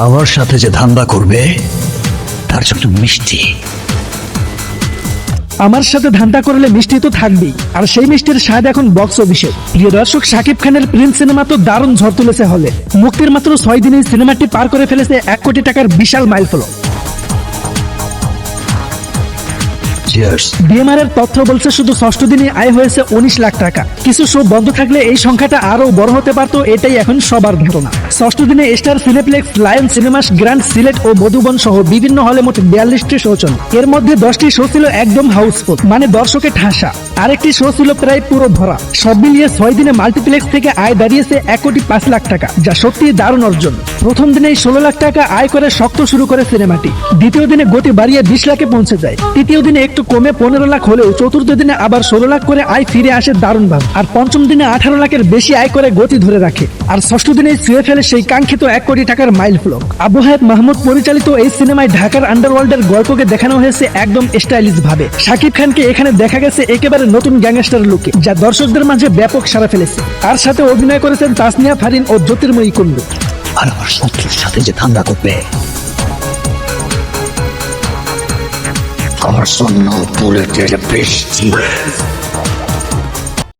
আমার সাথে যে ধান্দা করবে তার জন্য মিষ্টি। আমার সাথে ধান্দা করলে মিষ্টি তো থাকবেই, আর সেই মিষ্টির স্বাদ এখন বক্স অফিসে। প্রিয় দর্শক, শাকিব খানের প্রিন্স সিনেমা তো দারুণ ঝড় তুলেছে হলে। মুক্তির মাত্র 6 দিনেই সিনেমাটি পার করে ফেলেছে 1 কোটি টাকার বিশাল মাইলফলক। বিএমআর এর তথ্য বলছে শুধু 6ষ্ঠ দিনে আয় হয়েছে 19 লাখ টাকা। কিছু শো বন্ধ থাকলে এই সংখ্যাটা আরো বড় হতে পারত, এটাই এখন সবার ধারণা। 6ষ্ঠ দিনে Star Cineplex, Lion Cinemas, Grand Sylhet ও মধুবন সহ বিভিন্ন হলে মোট 42টি শো চলে। এর মধ্যে 10টি শো ছিল একদম হাউসফুল, মানে দর্শকের ঠাসা। আরেকটি শো ছিল প্রায় পুরো ভরা। সব মিলিয়ে 6 দিনে মাল্টিপ্লেক্স থেকে আয় দাঁড়িয়েছে 1 কোটি 5 লাখ টাকা, যা সত্যি দারুণ অর্জন। প্রথম দিনেই 16 লাখ টাকা আয় করে শক্ত শুরু করে সিনেমাটি। দ্বিতীয় দিনে গতি বাড়িয়ে 20 লাখে পৌঁছে যায়। তৃতীয় দিনে একটু কমে 15 লাখ হলেও চতুর্থ দিনে আবার 16 লাখ করে আয় ফিরে আসে দারুণভাবে। আর পঞ্চম দিনে 18 লাখের বেশি আয় করে গতি ধরে রাখে। আর 6ষ্ঠ দিনে ছুঁয়ে ফেলে সেই কাঙ্ক্ষিত 1 কোটি টাকার মাইলফলক। আবু হায়াত মাহমুদ পরিচালিত এই সিনেমায় ঢাকার আন্ডারওয়ার্ল্ডের গল্পকে দেখানো হয়েছে একদম স্টাইলিশ ভাবে। শাকিব খানকে এখানে দেখা গেছে একেবারে নতুন গ্যাংস্টার লুকে, যা দর্শকদের মাঝে ব্যাপক সাড়া ফেলেছে। আর সাথে অভিনয় করেছেন তাসনিয়া ফারিন ও জ্যোতির্ময়ী কুণ্ডু। আর আমার শত্রুর সাথে যে ধান্দা করবে আমার জন্য বুলেটের বৃষ্টি।